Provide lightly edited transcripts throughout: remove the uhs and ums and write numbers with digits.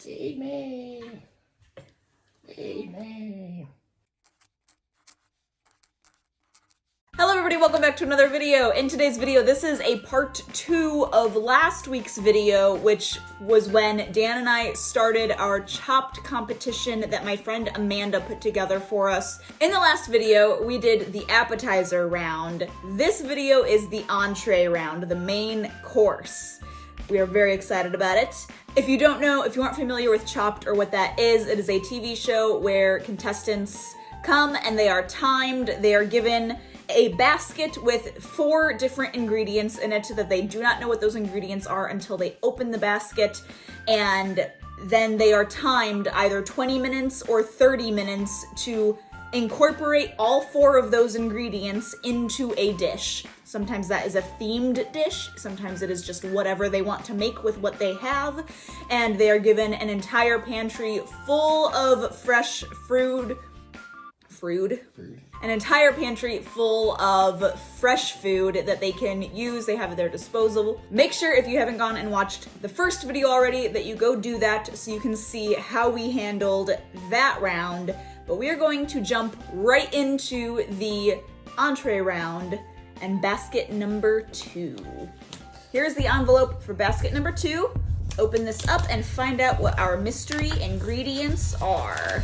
Amen. Amen. Hello everybody, welcome back to another video. In today's video, this is a part 2 of last week's video, which was when Dan and I started our chopped competition that my friend Amanda put together for us. In the last video, we did the appetizer round. This video is the entree round, the main course. We are very excited about it. If you don't know, if you aren't familiar with Chopped or what that is, it is a TV show where contestants come and they are timed. They are given a basket with 4 different ingredients in it that they do not know what those ingredients are until they open the basket, and then they are timed either 20 minutes or 30 minutes to incorporate all 4 of those ingredients into a dish. Sometimes that is a themed dish, sometimes it is just whatever they want to make with what they have, and they are given an entire pantry full of fresh food. An entire pantry full of fresh food that they can use, they have at their disposal. Make sure if you haven't gone and watched the first video already that you go do that so you can see how we handled that round. But we are going to jump right into the entree round and basket number 2. Here's the envelope for basket number 2. Open this up and find out what our mystery ingredients are.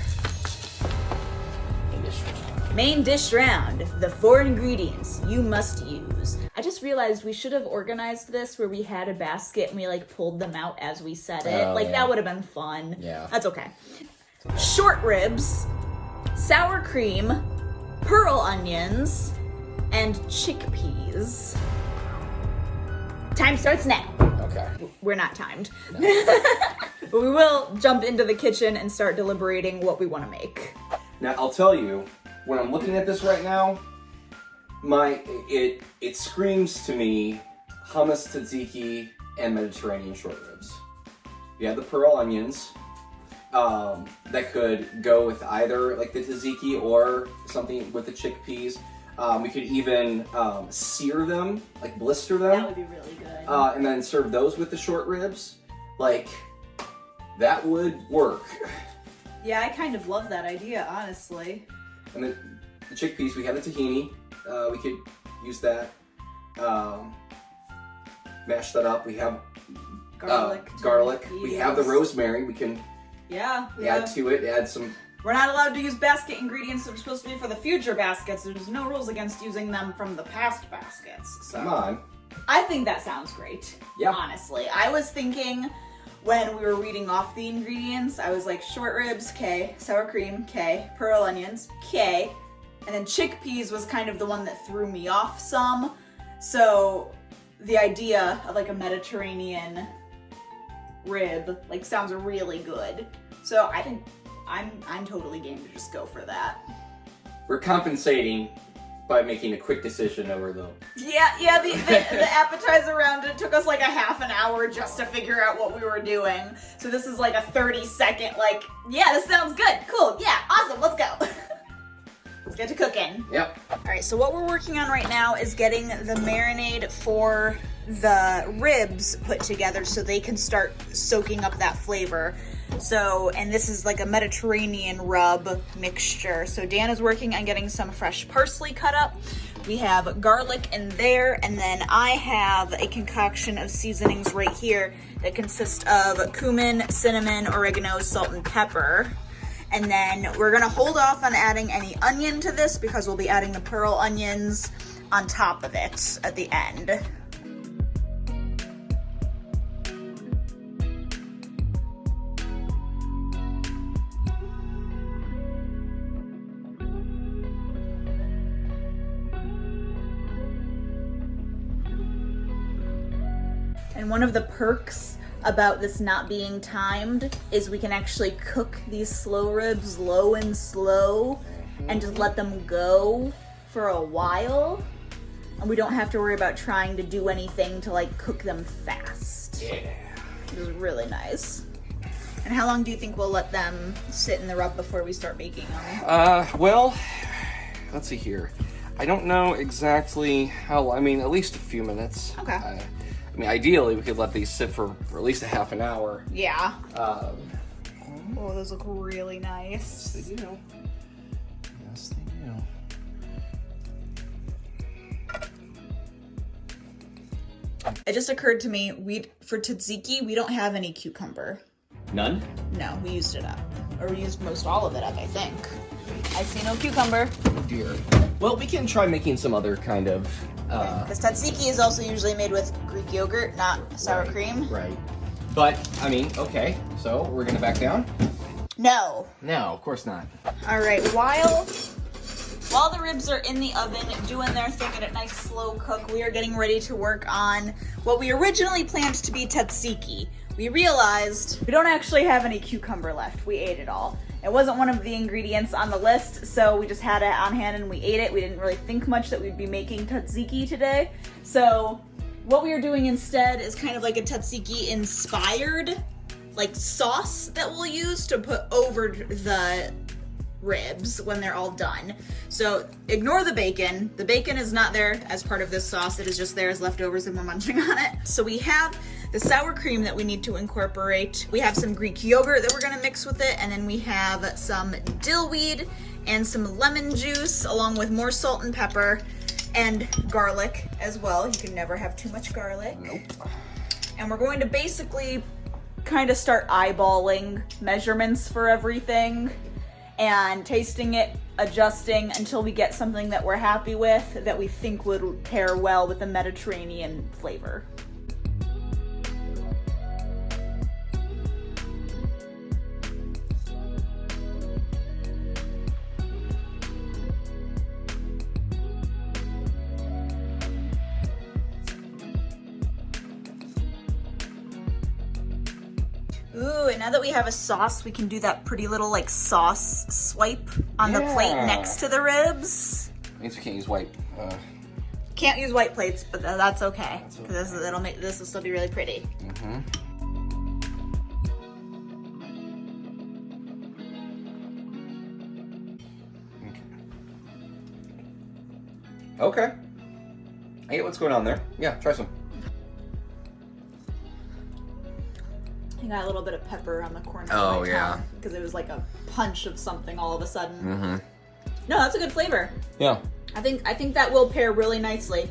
Main dish round, the 4 ingredients you must use. I just realized we should have organized this where we had a basket and we like pulled them out as we said it. That would have been fun. Yeah. That's okay. Short ribs, sour cream, pearl onions, and chickpeas. Time starts now. Okay. We're not timed. No. But we will jump into the kitchen and start deliberating what we want to make. Now, I'll tell you, when I'm looking at this right now, it screams to me hummus, tzatziki, and Mediterranean short ribs. You have the pearl onions that could go with either like the tzatziki or something with the chickpeas. We could even sear them, like blister them. That would be really good. And then serve those with the short ribs. Like, that would work. Yeah, I kind of love that idea, honestly. And the chickpeas, we have the tahini. We could use that. Mash that up. We have garlic. We have the rosemary. We can add to it. Add some. We're not allowed to use basket ingredients that are supposed to be for the future baskets. There's no rules against using them from the past baskets. So. Come on. I think that sounds great. Yeah. Honestly, I was thinking when we were reading off the ingredients, I was like short ribs, K, sour cream, K, pearl onions, K, and then chickpeas was kind of the one that threw me off some. So the idea of like a Mediterranean rib like sounds really good. So I think I'm totally game to just go for that. We're compensating by making a quick decision over the... Yeah, the appetizer round, it took us like a half an hour just to figure out what we were doing. So this is like a 30-second, like, yeah, this sounds good, cool, yeah, awesome, let's go. Let's get to cooking. Yep. All right, so what we're working on right now is getting the marinade for the ribs put together so they can start soaking up that flavor. So, and this is like a Mediterranean rub mixture. So Dan is working on getting some fresh parsley cut up. We have garlic in there, and then I have a concoction of seasonings right here that consist of cumin, cinnamon, oregano, salt, and pepper. And then we're gonna hold off on adding any onion to this because we'll be adding the pearl onions on top of it at the end. And one of the perks about this not being timed is we can actually cook these slow ribs low and slow and just let them go for a while. And we don't have to worry about trying to do anything to like cook them fast. Yeah. Which is really nice. And how long do you think we'll let them sit in the rub before we start making them? Well, let's see here. I don't know exactly how, I mean, at least a few minutes. Okay. I mean, ideally, we could let these sit for at least a half an hour. Yeah. Oh, those look really nice. Yes, they do. Yes, they do. It just occurred to me, for tzatziki, we don't have any cucumber. None? No, we used it up. Or we used most all of it up, I think. I see no cucumber. Oh dear. Well, we can try making some other kind of... Because tzatziki is also usually made with Greek yogurt, not sour cream. Right. But, I mean, okay. So, we're gonna back down? No. No, of course not. All right, while the ribs are in the oven doing their thing at a nice slow cook, we are getting ready to work on what we originally planned to be tzatziki. We realized we don't actually have any cucumber left. We ate it all. It wasn't one of the ingredients on the list, so we just had it on hand and we ate it. We didn't really think much that we'd be making tzatziki today. So what we are doing instead is kind of like a tzatziki inspired like sauce that we'll use to put over the ribs when they're all done. So ignore the bacon. The bacon is not there as part of this sauce. It is just there as leftovers and we're munching on it. So we have the sour cream that we need to incorporate. We have some Greek yogurt that we're gonna mix with it, and then we have some dill weed and some lemon juice along with more salt and pepper and garlic as well. You can never have too much garlic. Nope. And we're going to basically kind of start eyeballing measurements for everything and tasting it, adjusting until we get something that we're happy with, that we think would pair well with the Mediterranean flavor. Ooh, and now that we have a sauce, we can do that pretty little like sauce swipe on the plate next to the ribs. Means we can't use white. Can't use white plates, but that's okay. Because this will still be really pretty. Mm-hmm. Okay. I get what's going on there. Yeah, try some. I got a little bit of pepper on the corner Oh, of my yeah. tongue because it was like a punch of something all of a sudden. Mm-hmm. No, that's a good flavor. Yeah. I think that will pair really nicely.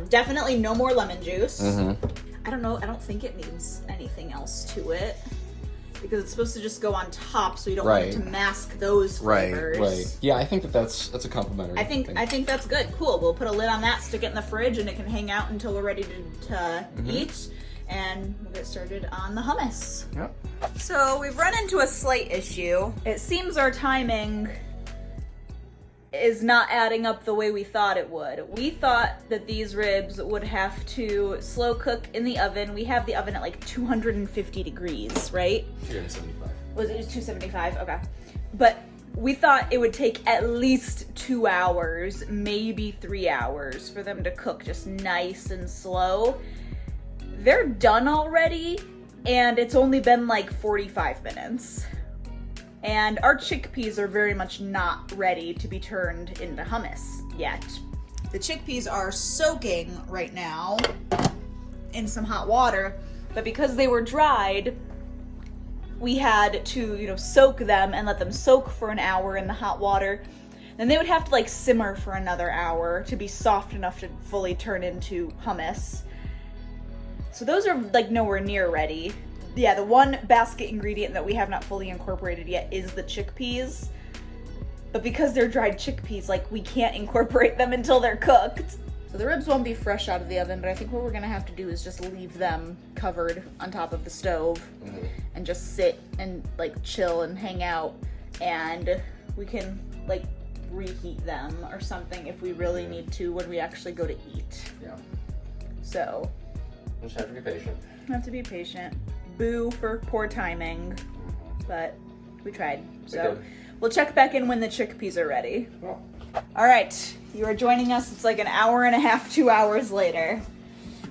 Definitely no more lemon juice. Mm-hmm. I don't know. I don't think it needs anything else to it because it's supposed to just go on top, so you don't want it to mask those flavors. Right. Yeah, I think that's a complimentary. I think that's good. Cool. We'll put a lid on that, stick it in the fridge, and it can hang out until we're ready to eat. And we'll get started on the hummus. Yep. So we've run into a slight issue. It seems our timing is not adding up the way we thought it would. We thought that these ribs would have to slow cook in the oven. We have the oven at like 250 degrees, right? 275. Was it 275? Okay. But we thought it would take at least 2 hours, maybe 3 hours for them to cook just nice and slow. They're done already, and it's only been like 45 minutes. And our chickpeas are very much not ready to be turned into hummus yet. The chickpeas are soaking right now in some hot water, but because they were dried, we had to, soak them and let them soak for an hour in the hot water. Then they would have to like simmer for another hour to be soft enough to fully turn into hummus. So those are like nowhere near ready. Yeah, the one basket ingredient that we have not fully incorporated yet is the chickpeas. But because they're dried chickpeas, like we can't incorporate them until they're cooked. So the ribs won't be fresh out of the oven, but I think what we're gonna have to do is just leave them covered on top of the stove and just sit and like chill and hang out. And we can like reheat them or something if we really need to when we actually go to eat. Yeah. So Just have to be patient. have to be patient. Boo for poor timing, but we tried. So we'll check back in when the chickpeas are ready. Well. All right, you are joining us. It's like an hour and a half, 2 hours later.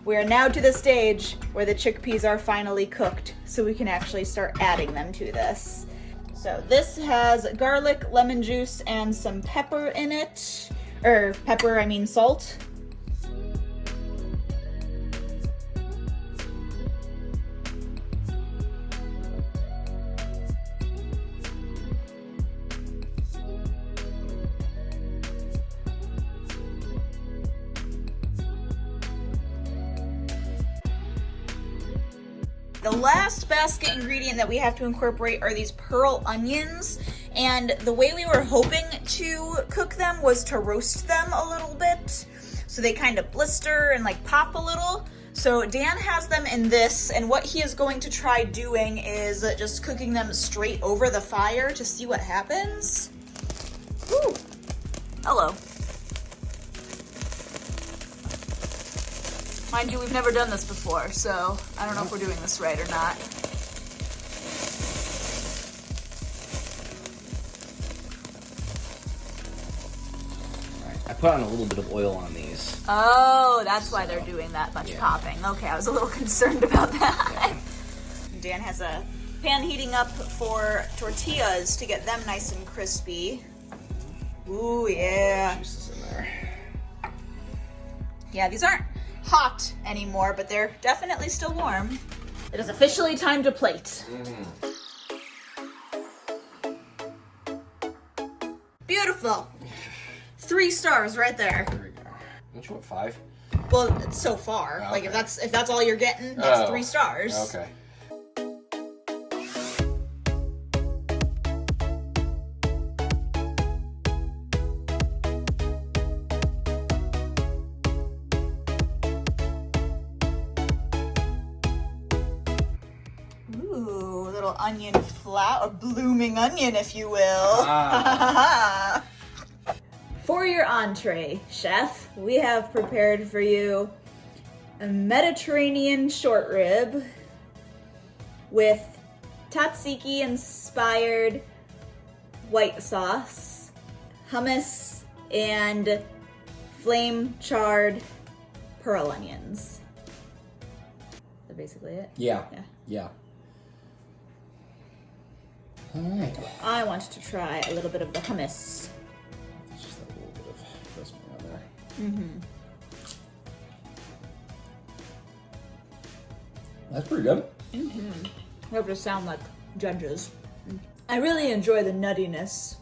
We are now to the stage where the chickpeas are finally cooked, so we can actually start adding them to this. So this has garlic, lemon juice, and some pepper in it. Salt. The last basket ingredient that we have to incorporate are these pearl onions. And the way we were hoping to cook them was to roast them a little bit, so they kind of blister and like pop a little. So Dan has them in this, and what he is going to try doing is just cooking them straight over the fire to see what happens. Ooh, hello. Mind you, we've never done this before, so I don't know if we're doing this right or not. I put on a little bit of oil on these. Oh, that's why they're doing that much popping. Okay, I was a little concerned about that. Yeah. Dan has a pan heating up for tortillas to get them nice and crispy. Ooh, yeah. Juices in there. Yeah, these aren't hot anymore, but they're definitely still warm. It is officially time to plate. Beautiful. 3 stars right there. There we go. Don't you want 5? Well, it's so far. Okay. Like if that's all you're getting, that's 3 stars. Okay. Ooh, little onion flower, blooming onion, if you will. Ah. For your entree, chef, we have prepared for you a Mediterranean short rib with tzatziki inspired white sauce, hummus, and flame charred pearl onions. That's basically it. Yeah. Yeah. Yeah. All right. I want to try a little bit of the hummus. Just a little bit of crispy on there. Mm-hmm. That's pretty good. Mm-hmm. We have to sound like judges. I really enjoy the nuttiness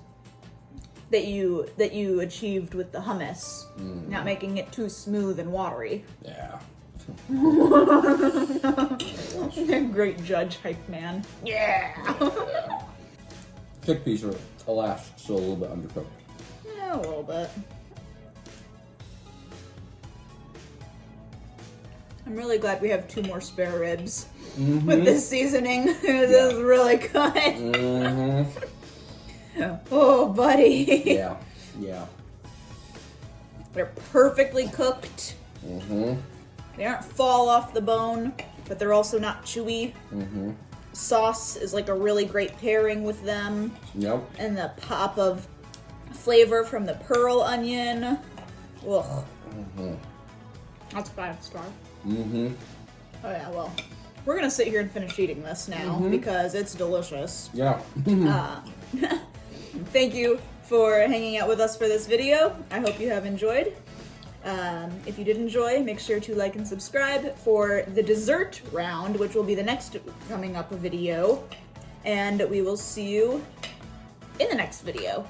that you achieved with the hummus, not making it too smooth and watery. Yeah. Great judge, hype man. Yeah. Chickpeas are, alas, still a little bit undercooked. Yeah, a little bit. I'm really glad we have 2 more spare ribs with this seasoning. This is really good. Oh, buddy. Yeah. Yeah. They're perfectly cooked. They aren't fall off the bone, but they're also not chewy. Sauce is like a really great pairing with them. Yep. And the pop of flavor from the pearl onion. Ugh. That's 5 star. Oh yeah, well, we're gonna sit here and finish eating this now because it's delicious. Yeah. Thank you for hanging out with us for this video. I hope you have enjoyed. If you did enjoy, make sure to like and subscribe for the dessert round, which will be the next coming up video. And we will see you in the next video.